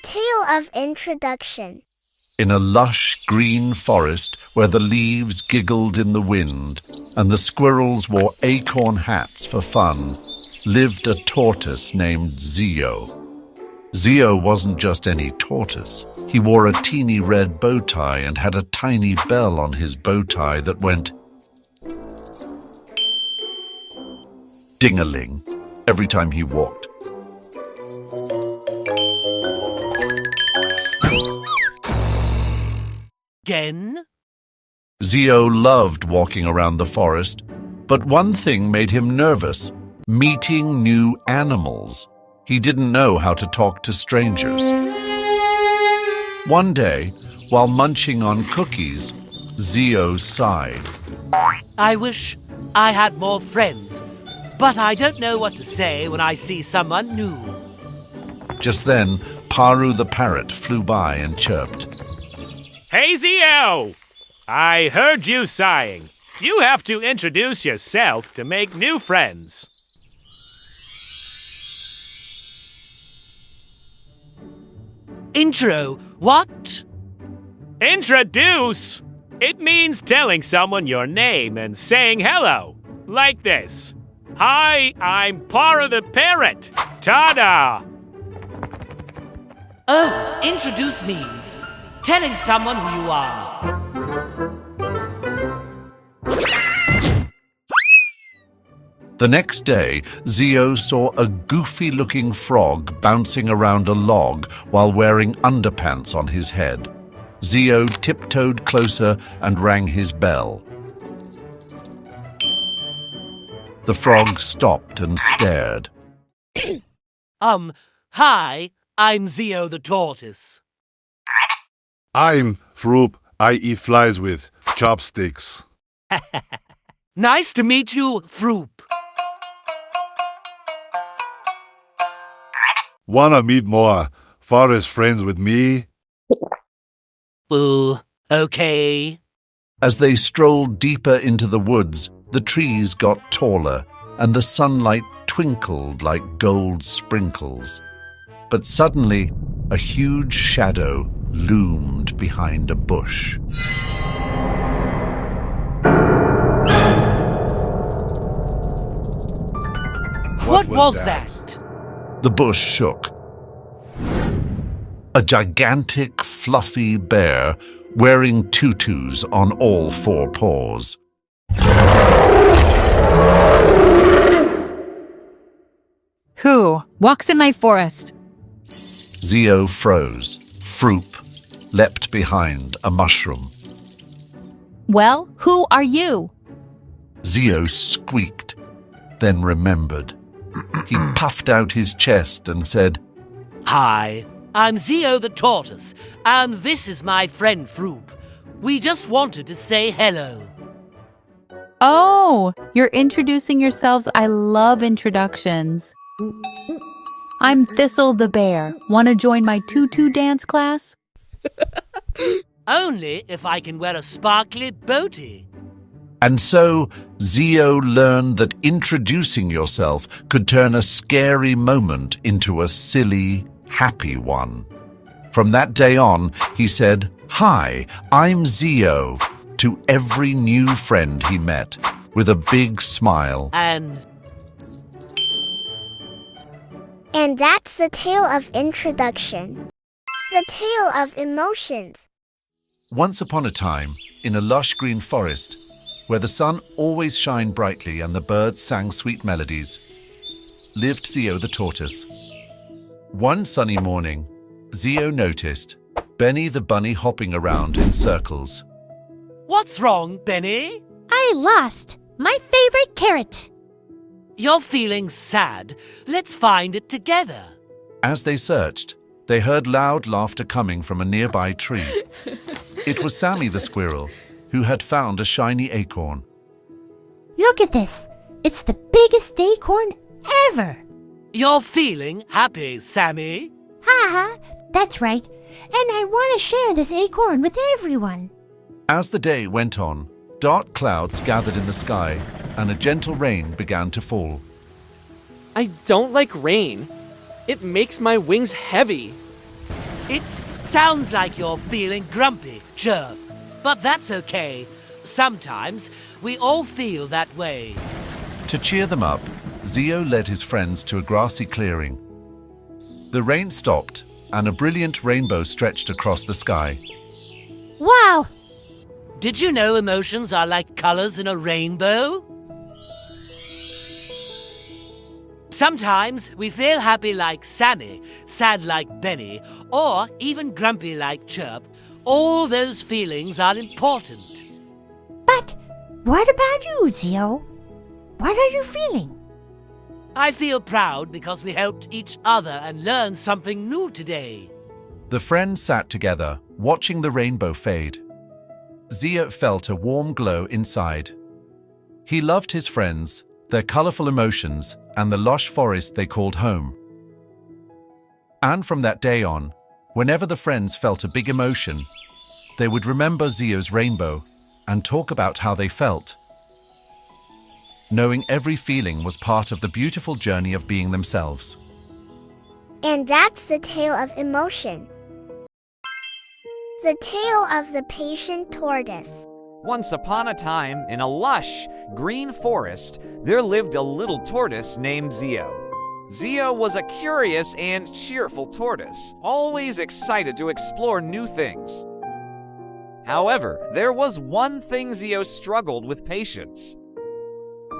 tale of introduction. In a lush green forest where the leaves giggled in the wind and the squirrels wore acorn hats for fun, lived a tortoise named Ziyo. Ziyo wasn't just any tortoise. He wore a teeny red bow tie and had a tiny bell on his bow tie that went ding-a-ling every time he walked. Again? Ziyo loved walking around the forest, but one thing made him nervous: meeting new animals. He didn't know how to talk to strangers. One day, while munching on cookies, Ziyo sighed. I wish I had more friends, but I don't know what to say when I see someone new. Just then, Paru the parrot flew by and chirped. Hey, Ziyo! I heard you sighing. You have to introduce yourself to make new friends. Intro, what? Introduce! It means telling someone your name and saying hello. Like this. Hi, I'm Paru the parrot. Ta-da! Oh, introduce means telling someone who you are. The next day, Ziyo saw a goofy-looking frog bouncing around a log while wearing underpants on his head. Ziyo tiptoed closer and rang his bell. The frog stopped and stared. Hi, I'm Ziyo the tortoise. I'm Froop. I eat flies with chopsticks. Nice to meet you, Froop. Wanna meet more forest friends with me? Okay. As they strolled deeper into the woods, the trees got taller and the sunlight twinkled like gold sprinkles. But suddenly, a huge shadow loomed behind a bush. What was that? The bush shook. A gigantic, fluffy bear wearing tutus on all four paws. Who walks in my forest? Ziyo froze. Froop leapt behind a mushroom. Well, who are you? Ziyo squeaked, then remembered. He puffed out his chest and said, Hi, I'm Ziyo the tortoise, and this is my friend Froop. We just wanted to say hello. Oh, you're introducing yourselves. I love introductions. I'm Thistle the bear. Want to join my tutu dance class? Only if I can wear a sparkly boatie. And so Ziyo learned that introducing yourself could turn a scary moment into a silly, happy one. From that day on, he said, Hi, I'm Ziyo, to every new friend he met, with a big smile. And that's the tale of introduction. The tale of emotions. Once upon a time, in a lush green forest, where the sun always shined brightly and the birds sang sweet melodies, lived Ziyo the tortoise. One sunny morning, Ziyo noticed Benny the bunny hopping around in circles. what's wrong, Benny? I lost my favorite carrot. You're feeling sad. Let's find it together. As they searched, they heard loud laughter coming from a nearby tree. It was Sammy the squirrel, who had found a shiny acorn. Look at this. It's the biggest acorn ever. You're feeling happy, Sammy. Ha, that's right. And I want to share this acorn with everyone. As the day went on, dark clouds gathered in the sky and a gentle rain began to fall. I don't like rain. It makes my wings heavy. It sounds like you're feeling grumpy, Chirp. But that's okay. Sometimes we all feel that way. To cheer them up, Ziyo led his friends to a grassy clearing. The rain stopped, and a brilliant rainbow stretched across the sky. Wow! Did you know emotions are like colors in a rainbow? Sometimes we feel happy like Sammy, sad like Benny, or even grumpy like Chirp. All those feelings are important. But what about you, Ziyo? What are you feeling? I feel proud because we helped each other and learned something new today. The friends sat together, watching the rainbow fade. Ziyo felt a warm glow inside. He loved his friends, their colorful emotions, and the lush forest they called home. And from that day on, whenever the friends felt a big emotion, they would remember Ziyo's rainbow and talk about how they felt. Knowing every feeling was part of the beautiful journey of being themselves. And that's the tale of emotion. The tale of the patient tortoise. Once upon a time, in a lush, green forest, there lived a little tortoise named Ziyo. Ziyo was a curious and cheerful tortoise, always excited to explore new things. However, there was one thing Ziyo struggled with patience.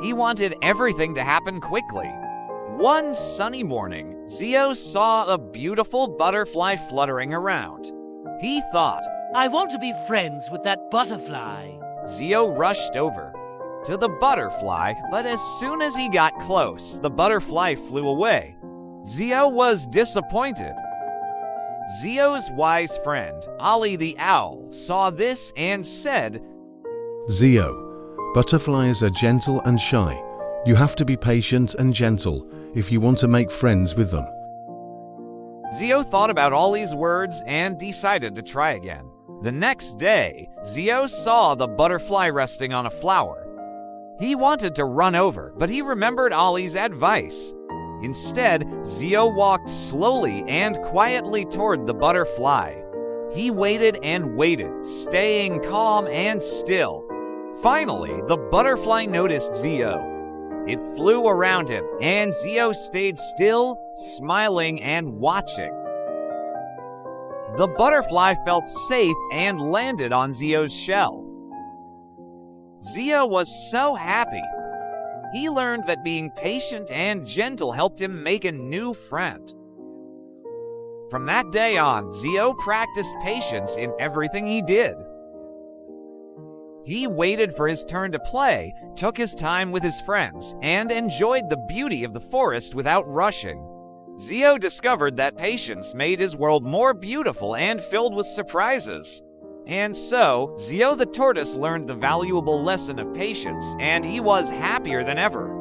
He wanted everything to happen quickly. One sunny morning, Ziyo saw a beautiful butterfly fluttering around. He thought, I want to be friends with that butterfly. Ziyo rushed over to the butterfly, but as soon as he got close, the butterfly flew away. Ziyo was disappointed. Ziyo's wise friend, Ollie the owl, saw this and said, Ziyo, butterflies are gentle and shy. You have to be patient and gentle if you want to make friends with them. Ziyo thought about Ollie's words and decided to try again. The next day, Ziyo saw the butterfly resting on a flower. He wanted to run over, but he remembered Ollie's advice. Instead, Ziyo walked slowly and quietly toward the butterfly. He waited and waited, staying calm and still. Finally, the butterfly noticed Ziyo. It flew around him, and Ziyo stayed still, smiling and watching. The butterfly felt safe and landed on Ziyo's shell. Ziyo was so happy. He learned that being patient and gentle helped him make a new friend. From that day on, Ziyo practiced patience in everything he did. He waited for his turn to play, took his time with his friends, and enjoyed the beauty of the forest without rushing. Ziyo discovered that patience made his world more beautiful and filled with surprises. And so, Ziyo the tortoise learned the valuable lesson of patience, and he was happier than ever.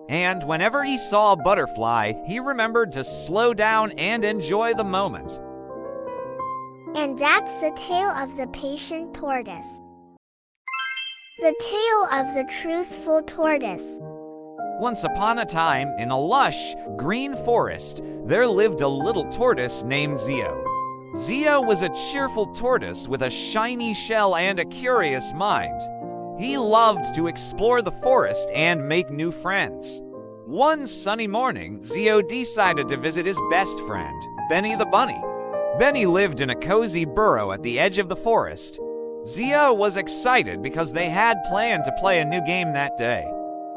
And whenever he saw a butterfly, he remembered to slow down and enjoy the moment. And that's the tale of the patient tortoise. The tale of the truthful tortoise. Once upon a time, in a lush, green forest, there lived a little tortoise named Ziyo. Ziyo was a cheerful tortoise with a shiny shell and a curious mind. He loved to explore the forest and make new friends. One sunny morning, Ziyo decided to visit his best friend, Benny the bunny. Benny lived in a cozy burrow at the edge of the forest. Ziyo was excited because they had planned to play a new game that day.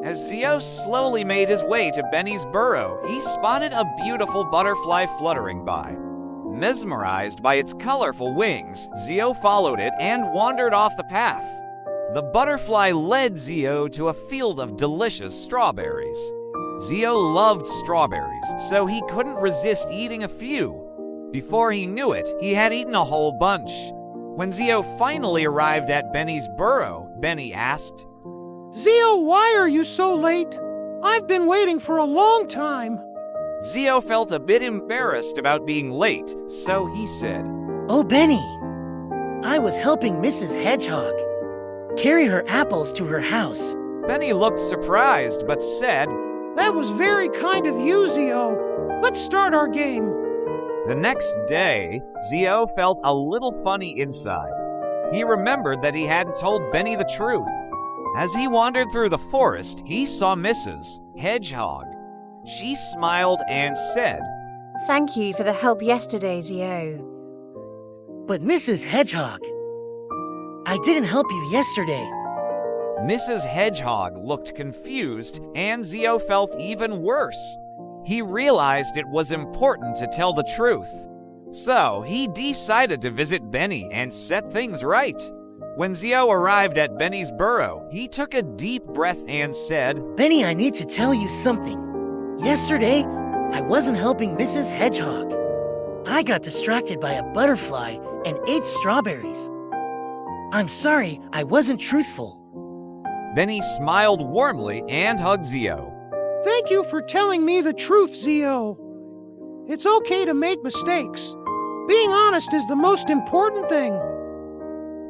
As Ziyo slowly made his way to Benny's burrow, he spotted a beautiful butterfly fluttering by. Mesmerized by its colorful wings, Ziyo followed it and wandered off the path. The butterfly led Ziyo to a field of delicious strawberries. Ziyo loved strawberries, so he couldn't resist eating a few. Before he knew it, he had eaten a whole bunch. When Ziyo finally arrived at Benny's burrow, Benny asked, Ziyo, why are you so late? I've been waiting for a long time. Ziyo felt a bit embarrassed about being late, so he said, Oh, Benny, I was helping Mrs. Hedgehog carry her apples to her house. Benny looked surprised, but said, That was very kind of you, Ziyo. Let's start our game. The next day, Ziyo felt a little funny inside. He remembered that he hadn't told Benny the truth. As he wandered through the forest, he saw Mrs. Hedgehog. She smiled and said, "Thank you for the help yesterday, Ziyo." But Mrs. Hedgehog, I didn't help you yesterday. Mrs. Hedgehog looked confused, and Ziyo felt even worse. He realized it was important to tell the truth. So he decided to visit Benny and set things right. When Ziyo arrived at Benny's burrow, he took a deep breath and said, Benny, I need to tell you something. Yesterday, I wasn't helping Mrs. Hedgehog. I got distracted by a butterfly and ate strawberries. I'm sorry, I wasn't truthful. Benny smiled warmly and hugged Ziyo. Thank you for telling me the truth, Ziyo. It's okay to make mistakes. Being honest is the most important thing.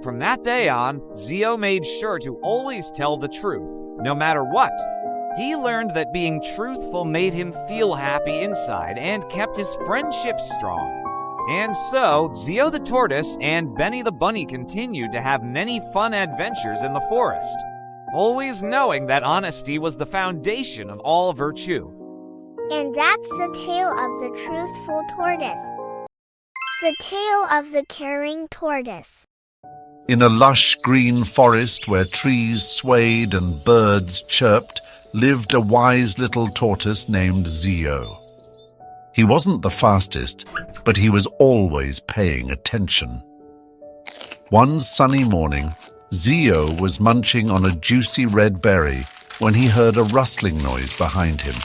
From that day on, Ziyo made sure to always tell the truth, no matter what. He learned that being truthful made him feel happy inside and kept his friendships strong. And so, Ziyo the Tortoise and Benny the Bunny continued to have many fun adventures in the forest, always knowing that honesty was the foundation of all virtue. And that's the tale of the truthful tortoise. The tale of the caring tortoise. In a lush green forest where trees swayed and birds chirped, lived a wise little tortoise named Ziyo. He wasn't the fastest, but he was always paying attention. One sunny morning, Ziyo was munching on a juicy red berry when he heard a rustling noise behind him.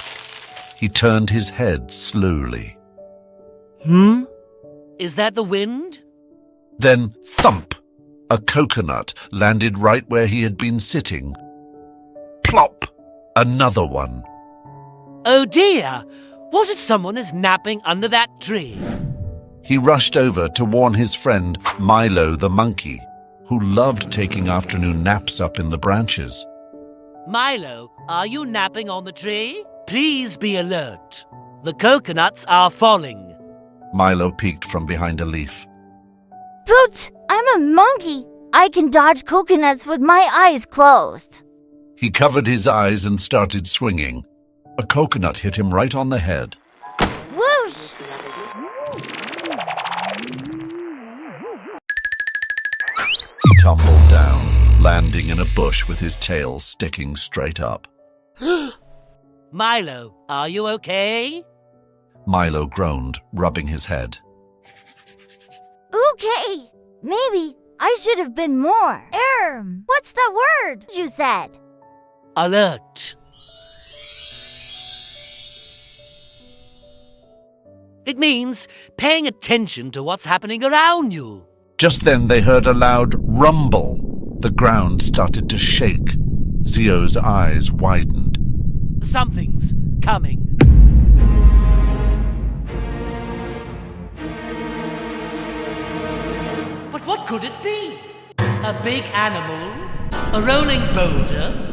He turned his head slowly. Is that the wind? Then, thump! A coconut landed right where he had been sitting. Plop! Another one. Oh dear! What if someone is napping under that tree? He rushed over to warn his friend Milo the monkey, who loved taking afternoon naps up in the branches. Milo, are you napping on the tree? Please be alert. The coconuts are falling. Milo peeked from behind a leaf. But I'm a monkey. I can dodge coconuts with my eyes closed. He covered his eyes and started swinging. A coconut hit him right on the head. Whoosh! He tumbled down, landing in a bush with his tail sticking straight up. Milo, are you okay? Milo groaned, rubbing his head. Okay, maybe I should have been more. What's that word you said? Alert. It means paying attention to what's happening around you. Just then they heard a loud rumble. The ground started to shake. Ziyo's eyes widened. Something's coming. But what could it be? A big animal? A rolling boulder?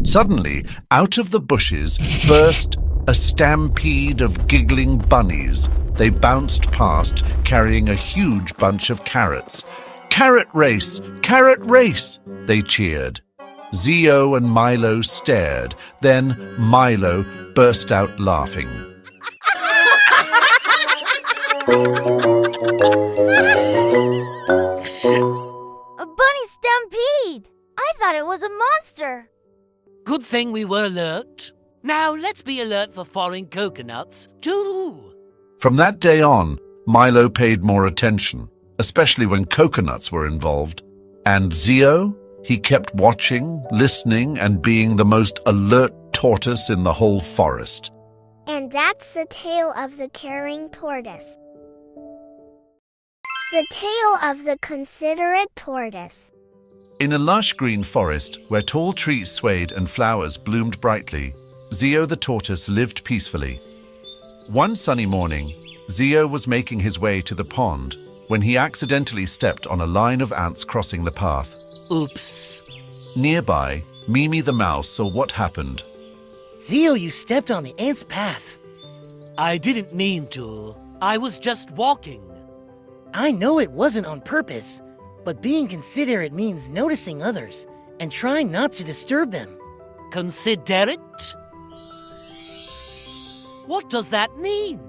Suddenly, out of the bushes burst a stampede of giggling bunnies. They bounced past, carrying a huge bunch of carrots. "Carrot race! Carrot race!" they cheered. Ziyo and Milo stared. Then Milo burst out laughing. A bunny stampede! I thought it was a monster. Good thing we were alert. Now let's be alert for falling coconuts, too. From that day on, Milo paid more attention, especially when coconuts were involved. And Ziyo? He kept watching, listening, and being the most alert tortoise in the whole forest. And that's the tale of the caring tortoise. The tale of the considerate tortoise. In a lush green forest, where tall trees swayed and flowers bloomed brightly, Ziyo the tortoise lived peacefully. One sunny morning, Ziyo was making his way to the pond when he accidentally stepped on a line of ants crossing the path. Oops. Nearby, Mimi the mouse saw what happened. Ziyo, you stepped on the ant's path. I didn't mean to. I was just walking. I know it wasn't on purpose, but being considerate means noticing others and trying not to disturb them. Considerate? What does that mean?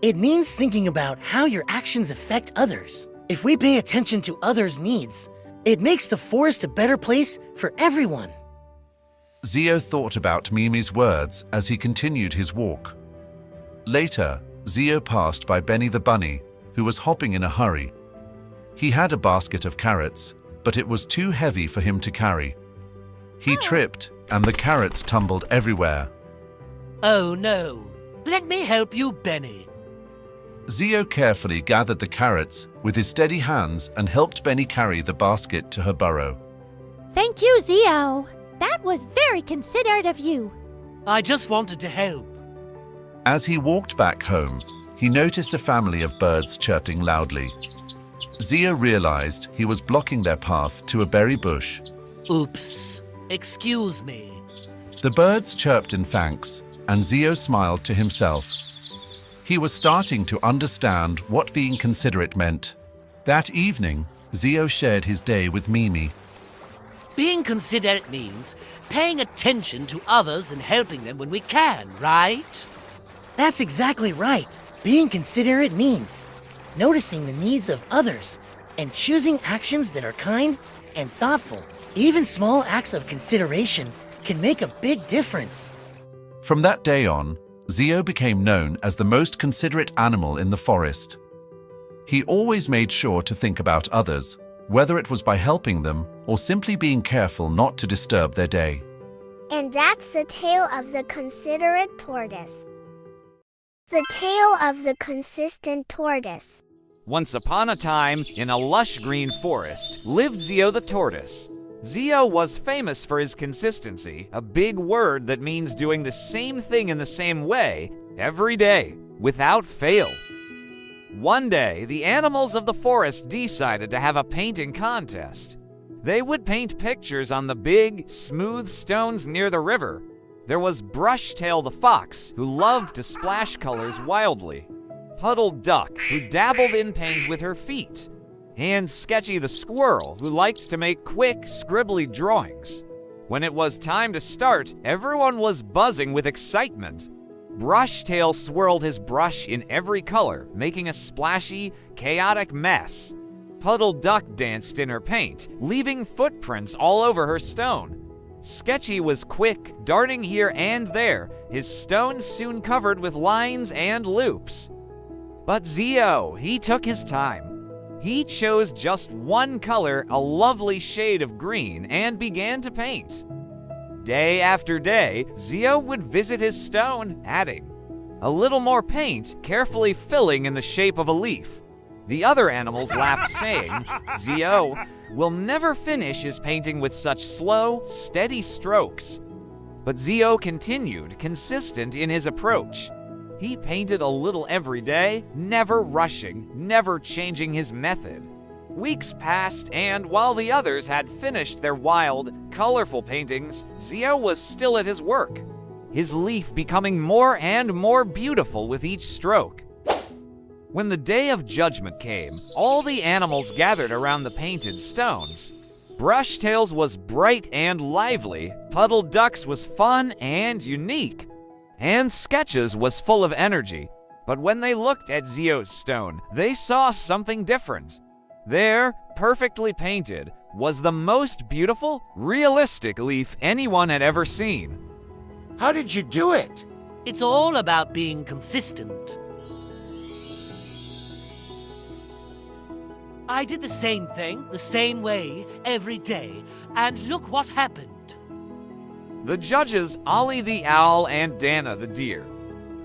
It means thinking about how your actions affect others. If we pay attention to others' needs, it makes the forest a better place for everyone. Ziyo thought about Mimi's words as he continued his walk. Later, Ziyo passed by Benny the bunny, who was hopping in a hurry. He had a basket of carrots, but it was too heavy for him to carry. He tripped, and the carrots tumbled everywhere. Oh no. Let me help you, Benny. Ziyo carefully gathered the carrots with his steady hands and helped Benny carry the basket to her burrow. Thank you, Ziyo. That was very considerate of you. I just wanted to help. As he walked back home, he noticed a family of birds chirping loudly. Ziyo realized he was blocking their path to a berry bush. Oops. Excuse me. The birds chirped in thanks, and Ziyo smiled to himself. He was starting to understand what being considerate meant. That evening, Ziyo shared his day with Mimi. Being considerate means paying attention to others and helping them when we can, right? That's exactly right. Being considerate means noticing the needs of others and choosing actions that are kind and thoughtful. Even small acts of consideration can make a big difference. From that day on, Ziyo became known as the most considerate animal in the forest. He always made sure to think about others, whether it was by helping them or simply being careful not to disturb their day. And that's the tale of the considerate tortoise. The tale of the consistent tortoise. Once upon a time, in a lush green forest, lived Ziyo the tortoise. Ziyo was famous for his consistency, a big word that means doing the same thing in the same way every day, without fail. One day, the animals of the forest decided to have a painting contest. They would paint pictures on the big, smooth stones near the river. There was Brushtail the fox, who loved to splash colors wildly, Puddle Duck, who dabbled in paint with her feet, and Sketchy the squirrel, who liked to make quick, scribbly drawings. When it was time to start, everyone was buzzing with excitement. Brushtail swirled his brush in every color, making a splashy, chaotic mess. Puddle Duck danced in her paint, leaving footprints all over her stone. Sketchy was quick, darting here and there, his stones soon covered with lines and loops. But Ziyo, he took his time. He chose just one color, a lovely shade of green, and began to paint. Day after day, Ziyo would visit his stone, adding a little more paint, carefully filling in the shape of a leaf. The other animals laughed, saying, "Ziyo will never finish his painting with such slow, steady strokes." But Ziyo continued, consistent in his approach. He painted a little every day, never rushing, never changing his method. Weeks passed, and while the others had finished their wild, colorful paintings, Ziyo was still at his work, his leaf becoming more and more beautiful with each stroke. When the day of judgment came, all the animals gathered around the painted stones. Brushtail's was bright and lively, Puddle Duck's was fun and unique, and Sketch's was full of energy. But when they looked at Ziyo's stone, they saw something different. There, perfectly painted, was the most beautiful, realistic leaf anyone had ever seen. How did you do it? It's all about being consistent. I did the same thing, the same way, every day, and look what happened. The judges, Ollie the owl and Dana the deer,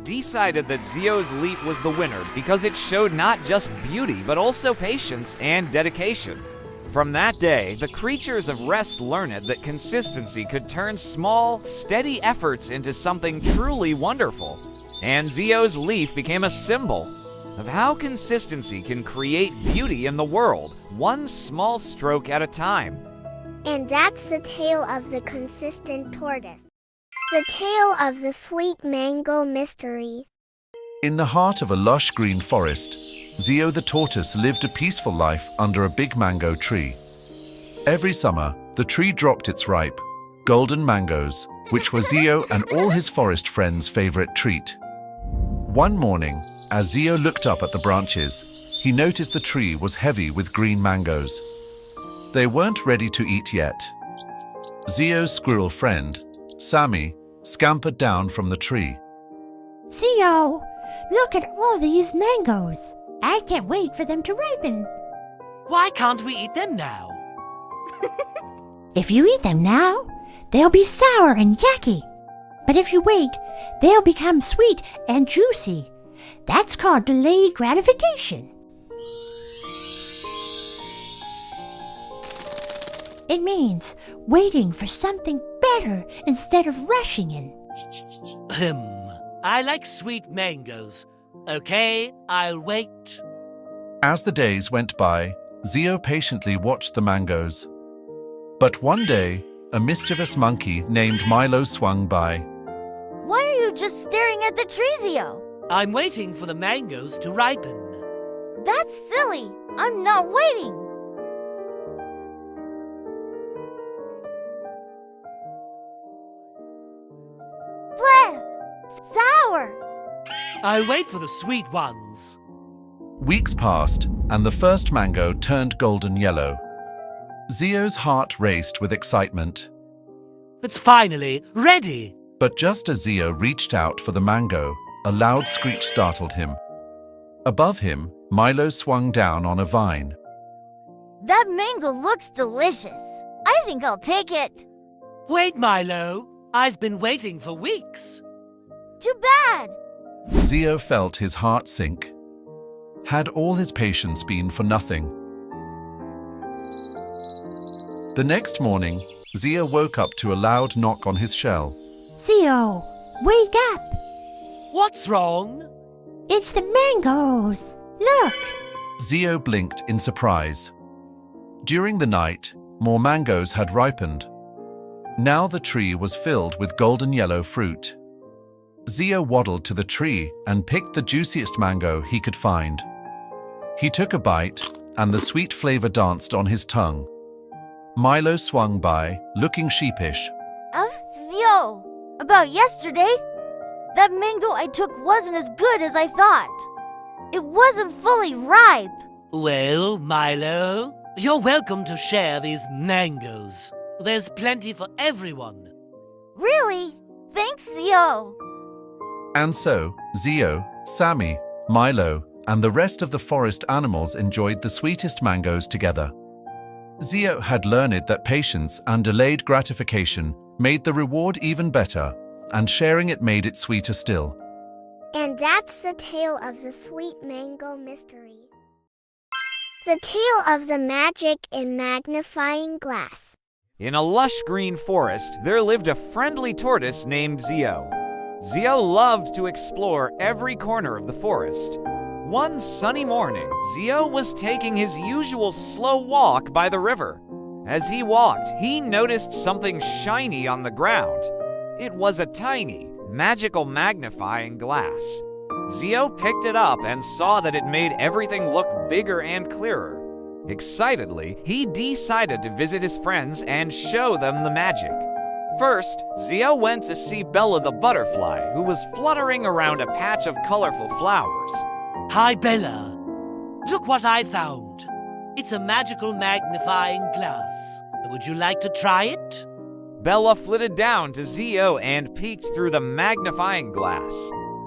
decided that Ziyo's leaf was the winner because it showed not just beauty, but also patience and dedication. From that day, the creatures of rest learned that consistency could turn small, steady efforts into something truly wonderful. And Ziyo's leaf became a symbol of how consistency can create beauty in the world, one small stroke at a time. And that's the tale of the consistent tortoise. The tale of the sweet mango mystery. In the heart of a lush green forest, Ziyo the tortoise lived a peaceful life under a big mango tree. Every summer, the tree dropped its ripe, golden mangoes, which were Ziyo and all his forest friends' favorite treat. One morning, as Ziyo looked up at the branches, he noticed the tree was heavy with green mangoes. They weren't ready to eat yet. Ziyo's squirrel friend, Sammy, scampered down from the tree. Ziyo, look at all these mangoes. I can't wait for them to ripen. Why can't we eat them now? If you eat them now, they'll be sour and yucky. But if you wait, they'll become sweet and juicy. That's called delayed gratification. It means waiting for something better instead of rushing in. I like sweet mangoes. Okay, I'll wait. As the days went by, Ziyo patiently watched the mangoes. But one day, a mischievous monkey named Milo swung by. Why are you just staring at the tree, Ziyo? I'm waiting for the mangoes to ripen. That's silly. I'm not waiting. Bleh! Sour! I'll wait for the sweet ones. Weeks passed, and the first mango turned golden yellow. Ziyo's heart raced with excitement. It's finally ready. But just as Ziyo reached out for the mango, a loud screech startled him. Above him, Milo swung down on a vine. That mango looks delicious. I think I'll take it. Wait, Milo. I've been waiting for weeks. Too bad. Ziyo felt his heart sink. Had all his patience been for nothing? The next morning, Ziyo woke up to a loud knock on his shell. Ziyo, wake up! What's wrong? It's the mangoes. Look! Ziyo blinked in surprise. During the night, more mangoes had ripened. Now the tree was filled with golden yellow fruit. Ziyo waddled to the tree and picked the juiciest mango he could find. He took a bite, and the sweet flavor danced on his tongue. Milo swung by, looking sheepish. Ziyo, about yesterday? That mango I took wasn't as good as I thought. It wasn't fully ripe. Well, Milo, you're welcome to share these mangoes. There's plenty for everyone. Really? Thanks, Ziyo. And so, Ziyo, Sammy, Milo, and the rest of the forest animals enjoyed the sweetest mangoes together. Ziyo had learned that patience and delayed gratification made the reward even better, and sharing it made it sweeter still. And that's the tale of the sweet mango mystery. The tale of the magic in magnifying glass. In a lush green forest, there lived a friendly tortoise named Ziyo. Ziyo loved to explore every corner of the forest. One sunny morning, Ziyo was taking his usual slow walk by the river. As he walked, he noticed something shiny on the ground. It was a tiny, magical magnifying glass. Ziyo picked it up and saw that it made everything look bigger and clearer. Excitedly, he decided to visit his friends and show them the magic. First, Ziyo went to see Bella the butterfly, who was fluttering around a patch of colorful flowers. Hi, Bella. Look what I found. It's a magical magnifying glass. Would you like to try it? Bella flitted down to Ziyo and peeked through the magnifying glass.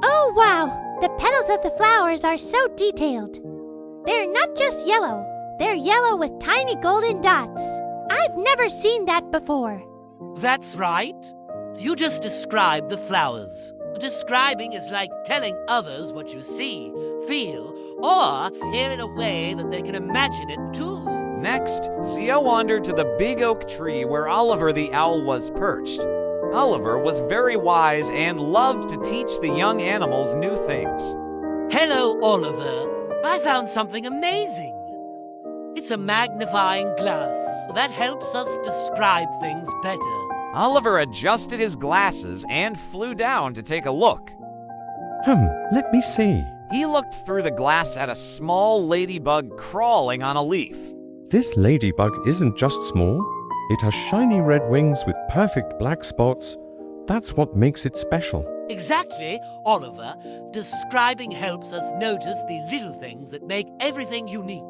Oh, wow! The petals of the flowers are so detailed. They're not just yellow. They're yellow with tiny golden dots. I've never seen that before. That's right. You just described the flowers. Describing is like telling others what you see, feel, or hear in a way that they can imagine it too. Next, Ziyo wandered to the big oak tree where Oliver the owl was perched. Oliver was very wise and loved to teach the young animals new things. Hello, Oliver. I found something amazing. It's a magnifying glass that helps us describe things better. Oliver adjusted his glasses and flew down to take a look. Let me see. He looked through the glass at a small ladybug crawling on a leaf. This ladybug isn't just small. It has shiny red wings with perfect black spots. That's what makes it special. Exactly, Oliver. Describing helps us notice the little things that make everything unique.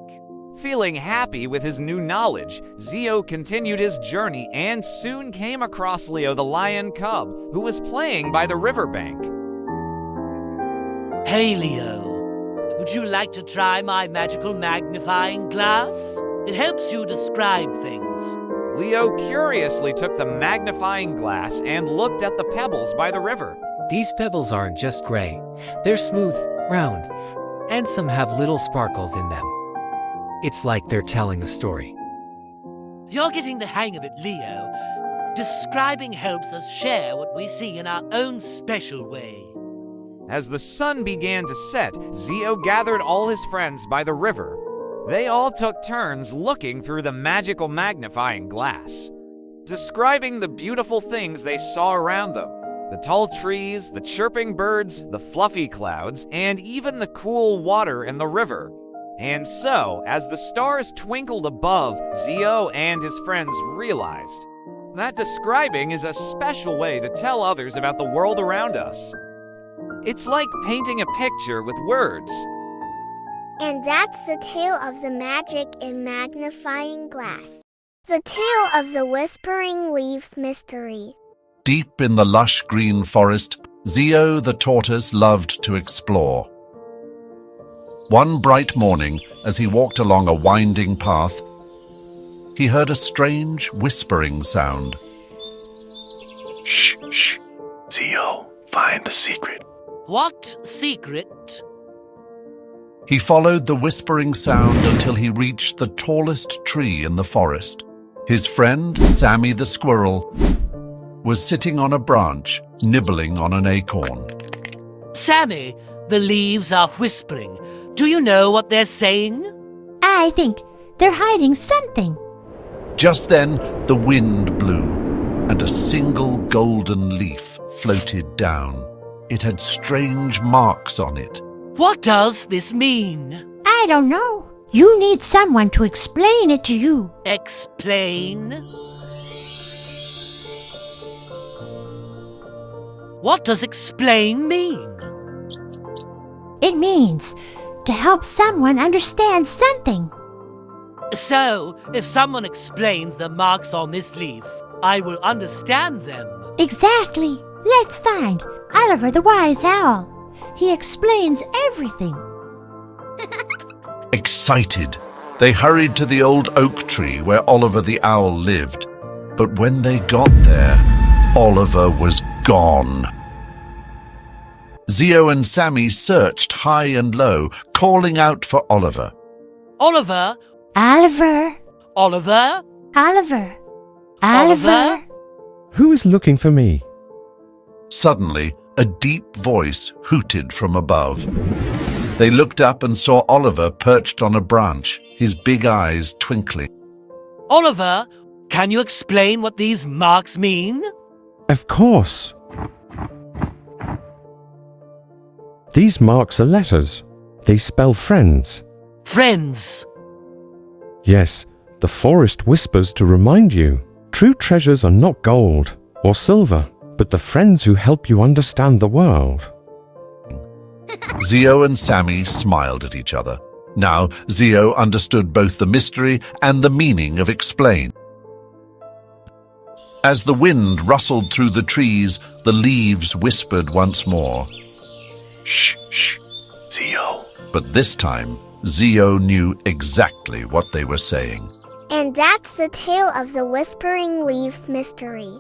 Feeling happy with his new knowledge, Ziyo continued his journey and soon came across Leo the lion cub, who was playing by the riverbank. Hey, Leo. Would you like to try my magical magnifying glass? It helps you describe things. Leo curiously took the magnifying glass and looked at the pebbles by the river. These pebbles aren't just gray. They're smooth, round, and some have little sparkles in them. It's like they're telling a story. You're getting the hang of it, Leo. Describing helps us share what we see in our own special way. As the sun began to set, Ziyo gathered all his friends by the river. They all took turns looking through the magical magnifying glass, describing the beautiful things they saw around them. The tall trees, the chirping birds, the fluffy clouds, and even the cool water in the river. And so, as the stars twinkled above, Ziyo and his friends realized that describing is a special way to tell others about the world around us. It's like painting a picture with words. And that's the tale of the magic in magnifying glass. The tale of the whispering leaves mystery. Deep in the lush green forest, Ziyo the tortoise loved to explore. One bright morning, as he walked along a winding path, he heard a strange whispering sound. Shh, shh. Ziyo, find the secret. What secret? He followed the whispering sound until he reached the tallest tree in the forest. His friend, Sammy the squirrel, was sitting on a branch, nibbling on an acorn. Sammy, the leaves are whispering. Do you know what they're saying? I think they're hiding something. Just then, the wind blew, and a single golden leaf floated down. It had strange marks on it. What does this mean? I don't know. You need someone to explain it to you. Explain? What does explain mean? It means to help someone understand something. So, if someone explains the marks on this leaf, I will understand them. Exactly. Let's find Oliver the Wise Owl. He explains everything. Excited, they hurried to the old oak tree where Oliver the Owl lived. But when they got there, Oliver was gone. Ziyo and Sammy searched high and low, calling out for Oliver. Oliver! Oliver! Oliver! Oliver! Oliver! Who is looking for me? Suddenly, a deep voice hooted from above. They looked up and saw Oliver perched on a branch, his big eyes twinkling. Oliver, can you explain what these marks mean? Of course. These marks are letters. They spell friends. Friends. Yes, the forest whispers to remind you. True treasures are not gold or silver, but the friends who help you understand the world. Ziyo and Sammy smiled at each other. Now, Ziyo understood both the mystery and the meaning of explain. As the wind rustled through the trees, the leaves whispered once more. Shh, shh, Ziyo. But this time, Ziyo knew exactly what they were saying. And that's the tale of the whispering leaves mystery.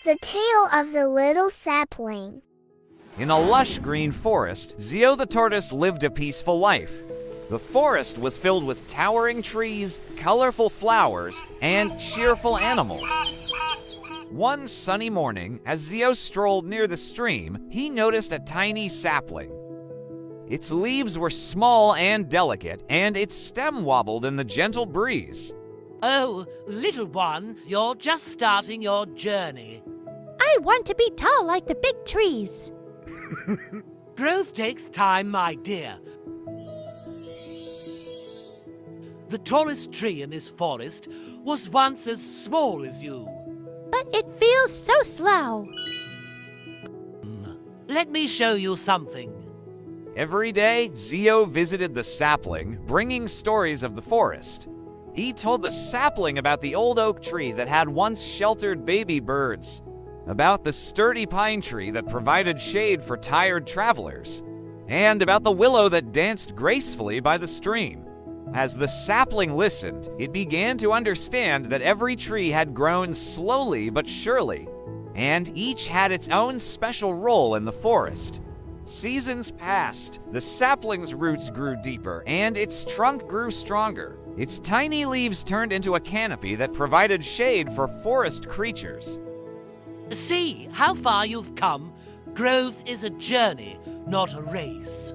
The tale of the little sapling. In a lush green forest, Ziyo the tortoise lived a peaceful life. The forest was filled with towering trees, colorful flowers, and cheerful animals. One sunny morning, as Ziyo strolled near the stream, he noticed a tiny sapling. Its leaves were small and delicate, and its stem wobbled in the gentle breeze. Oh, little one, you're just starting your journey. I want to be tall like the big trees. Growth takes time, my dear. The tallest tree in this forest was once as small as you. But it feels so slow. Let me show you something. Every day, Ziyo visited the sapling, bringing stories of the forest. He told the sapling about the old oak tree that had once sheltered baby birds, about the sturdy pine tree that provided shade for tired travelers, and about the willow that danced gracefully by the stream. As the sapling listened, it began to understand that every tree had grown slowly but surely, and each had its own special role in the forest. Seasons passed, the sapling's roots grew deeper, and its trunk grew stronger. Its tiny leaves turned into a canopy that provided shade for forest creatures. See how far you've come. Growth is a journey, not a race.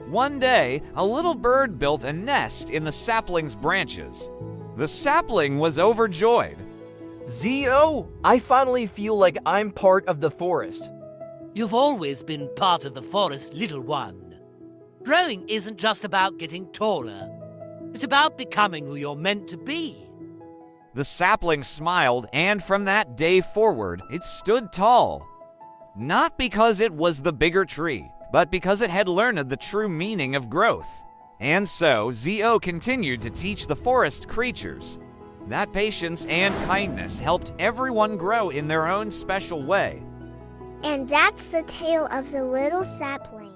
One day, a little bird built a nest in the sapling's branches. The sapling was overjoyed. Ziyo, I finally feel like I'm part of the forest. You've always been part of the forest, little one. Growing isn't just about getting taller. It's about becoming who you're meant to be. The sapling smiled, and from that day forward, it stood tall. Not because it was the bigger tree, but because it had learned the true meaning of growth. And so, Ziyo continued to teach the forest creatures that patience and kindness helped everyone grow in their own special way. And that's the tale of the little sapling.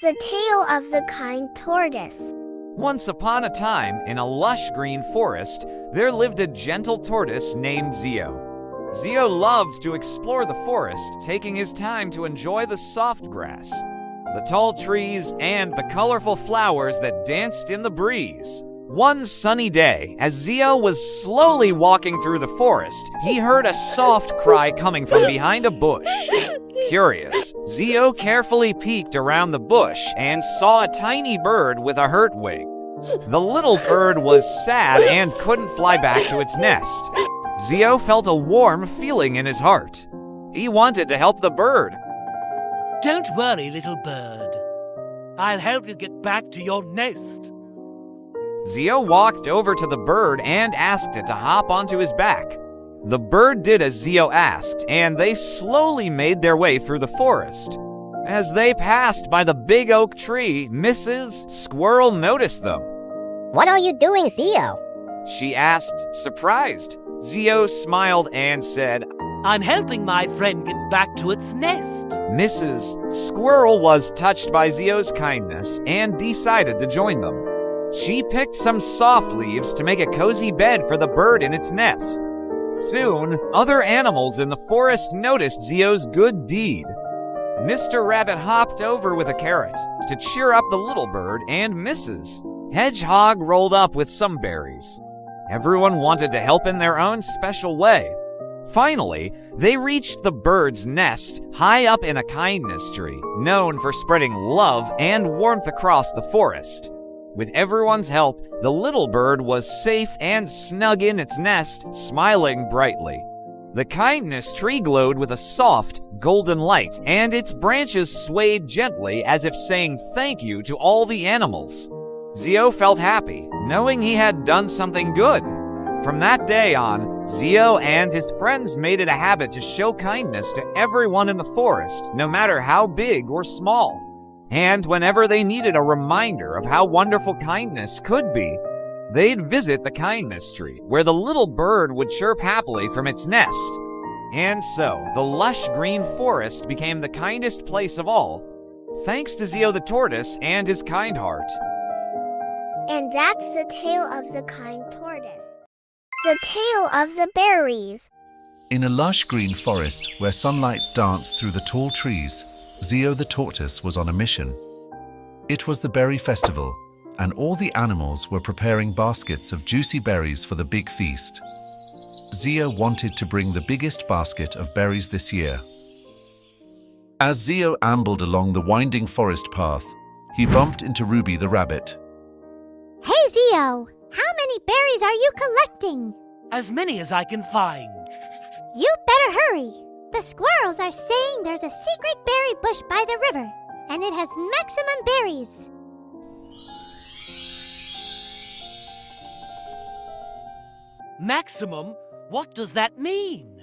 The tale of the kind tortoise. Once upon a time, in a lush green forest, there lived a gentle tortoise named Ziyo. Ziyo loved to explore the forest, taking his time to enjoy the soft grass, the tall trees, and the colorful flowers that danced in the breeze. One sunny day, as Ziyo was slowly walking through the forest, he heard a soft cry coming from behind a bush. Curious, Ziyo carefully peeked around the bush and saw a tiny bird with a hurt wing. The little bird was sad and couldn't fly back to its nest. Ziyo felt a warm feeling in his heart. He wanted to help the bird. Don't worry, little bird. I'll help you get back to your nest. Ziyo walked over to the bird and asked it to hop onto his back. The bird did as Ziyo asked, and they slowly made their way through the forest. As they passed by the big oak tree, Mrs. Squirrel noticed them. What are you doing, Ziyo? She asked, surprised. Ziyo smiled and said, I'm helping my friend get back to its nest. Mrs. Squirrel was touched by Ziyo's kindness and decided to join them. She picked some soft leaves to make a cozy bed for the bird in its nest. Soon, other animals in the forest noticed Ziyo's good deed. Mr. Rabbit hopped over with a carrot to cheer up the little bird, and Mrs. Hedgehog rolled up with some berries. Everyone wanted to help in their own special way. Finally, they reached the bird's nest high up in a kindness tree, known for spreading love and warmth across the forest. With everyone's help, the little bird was safe and snug in its nest, smiling brightly. The kindness tree glowed with a soft, golden light, and its branches swayed gently as if saying thank you to all the animals. Ziyo felt happy, knowing he had done something good. From that day on, Ziyo and his friends made it a habit to show kindness to everyone in the forest, no matter how big or small. And whenever they needed a reminder of how wonderful kindness could be, they'd visit the kindness tree, where the little bird would chirp happily from its nest. And so, the lush green forest became the kindest place of all, thanks to Ziyo the tortoise and his kind heart. And that's the tale of the kind tortoise. The tale of the berries. In a lush green forest where sunlight danced through the tall trees, Ziyo the tortoise was on a mission. It was the berry festival, and all the animals were preparing baskets of juicy berries for the big feast. Ziyo wanted to bring the biggest basket of berries this year. As Ziyo ambled along the winding forest path, he bumped into Ruby the rabbit. Hey, Ziyo! How many berries are you collecting? As many as I can find. You better hurry. The The squirrels are saying there's a secret berry bush by the river, and it has maximum berries. Maximum? What does that mean?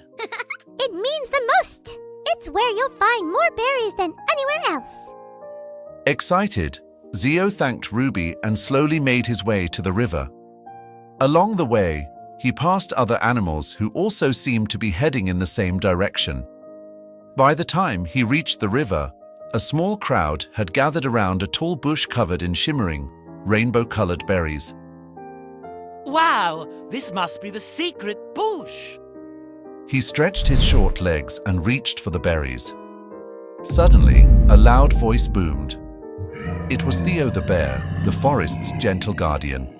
It means the most. It's where you'll find more berries than anywhere else. Excited, Ziyo thanked Ruby and slowly made his way to the river. Along the way, he passed other animals who also seemed to be heading in the same direction. By the time he reached the river, a small crowd had gathered around a tall bush covered in shimmering, rainbow-colored berries. Wow, this must be the secret bush. He stretched his short legs and reached for the berries. Suddenly, a loud voice boomed. It was Theo the bear, the forest's gentle guardian.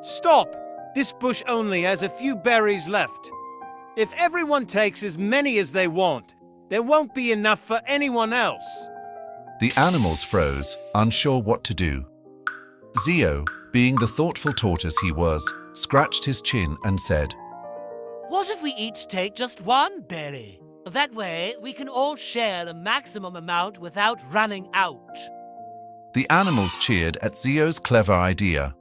Stop! This bush only has a few berries left. If everyone takes as many as they want, there won't be enough for anyone else. The animals froze, unsure what to do. Ziyo, being the thoughtful tortoise he was, scratched his chin and said, What if we each take just one berry? That way, we can all share a maximum amount without running out. The animals cheered at Ziyo's clever idea.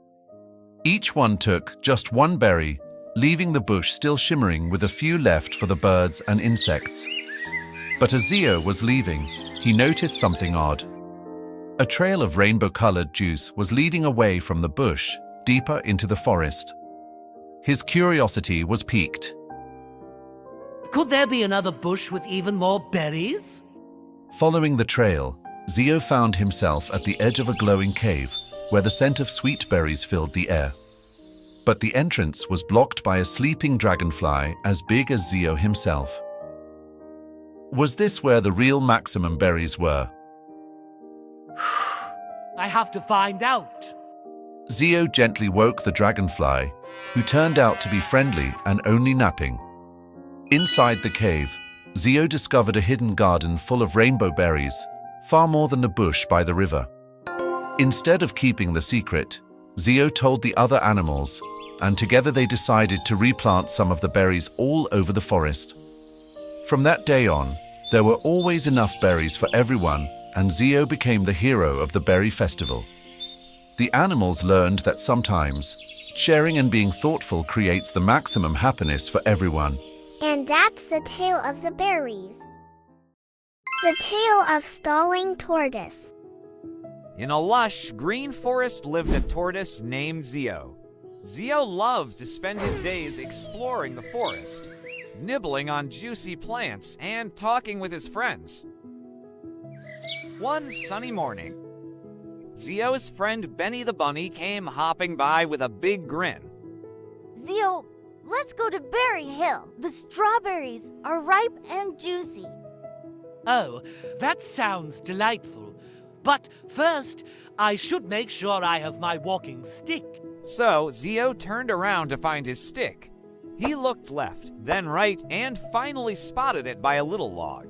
Each one took just one berry, leaving the bush still shimmering with a few left for the birds and insects. But as Ziyo was leaving, he noticed something odd. A trail of rainbow-colored juice was leading away from the bush, deeper into the forest. His curiosity was piqued. Could there be another bush with even more berries? Following the trail, Ziyo found himself at the edge of a glowing cave, where the scent of sweet berries filled the air. But the entrance was blocked by a sleeping dragonfly as big as Ziyo himself. Was this where the real maximum berries were? I have to find out. Ziyo gently woke the dragonfly, who turned out to be friendly and only napping. Inside the cave, Ziyo discovered a hidden garden full of rainbow berries, far more than the bush by the river. Instead of keeping the secret, Ziyo told the other animals, and together they decided to replant some of the berries all over the forest. From that day on, there were always enough berries for everyone, and Ziyo became the hero of the berry festival. The animals learned that sometimes, sharing and being thoughtful creates the maximum happiness for everyone. And that's the tale of the berries. The tale of stalling tortoise. In a lush, green forest lived a tortoise named Ziyo. Ziyo loved to spend his days exploring the forest, nibbling on juicy plants and talking with his friends. One sunny morning, Ziyo's friend Benny the bunny came hopping by with a big grin. Ziyo, let's go to Berry Hill. The strawberries are ripe and juicy. Oh, that sounds delightful. But first, I should make sure I have my walking stick. So Ziyo turned around to find his stick. He looked left, then right, and finally spotted it by a little log.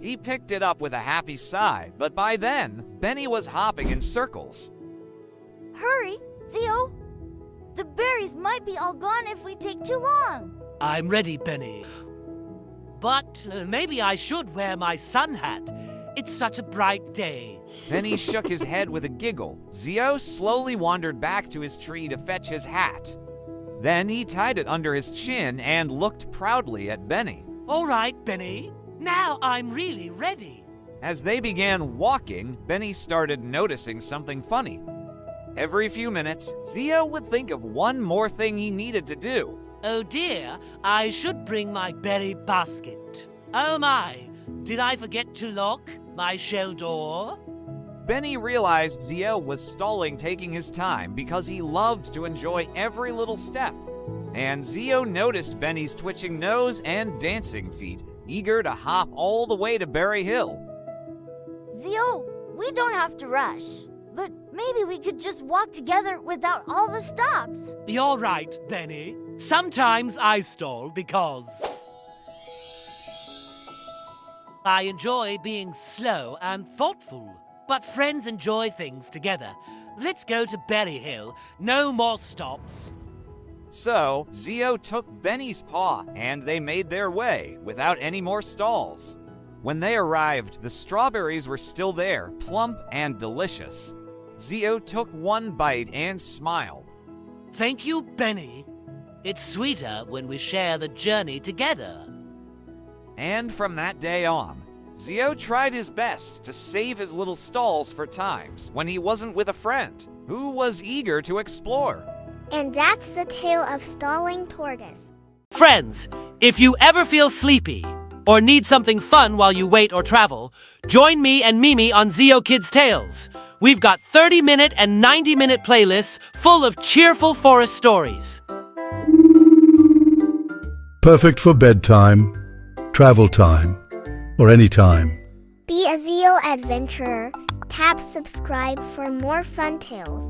He picked it up with a happy sigh, but by then, Benny was hopping in circles. Hurry, Ziyo. The berries might be all gone if we take too long. I'm ready, Benny. But maybe I should wear my sun hat. It's such a bright day. Benny shook his head with a giggle. Ziyo slowly wandered back to his tree to fetch his hat. Then he tied it under his chin and looked proudly at Benny. All right, Benny. Now I'm really ready. As they began walking, Benny started noticing something funny. Every few minutes, Ziyo would think of one more thing he needed to do. Oh dear, I should bring my berry basket. Oh my, did I forget to lock my shell door? Benny realized Ziyo was stalling, taking his time because he loved to enjoy every little step. And Ziyo noticed Benny's twitching nose and dancing feet, eager to hop all the way to Berry Hill. Ziyo, we don't have to rush, but maybe we could just walk together without all the stops. You're right, Benny. Sometimes I stall because I enjoy being slow and thoughtful. But friends enjoy things together. Let's go to Berry Hill. No more stops. So, Ziyo took Benny's paw, and they made their way, without any more stalls. When they arrived, the strawberries were still there, plump and delicious. Ziyo took one bite and smiled. Thank you, Benny. It's sweeter when we share the journey together. And from that day on, Ziyo tried his best to save his little stalls for times when he wasn't with a friend who was eager to explore. And that's the tale of Stalling Tortoise. Friends, if you ever feel sleepy or need something fun while you wait or travel, join me and Mimi on Ziyo Kids Tales. We've got 30-minute and 90-minute playlists full of cheerful forest stories. Perfect for bedtime, travel time, or any time. Be a Ziyo adventurer. Tap subscribe for more fun tales.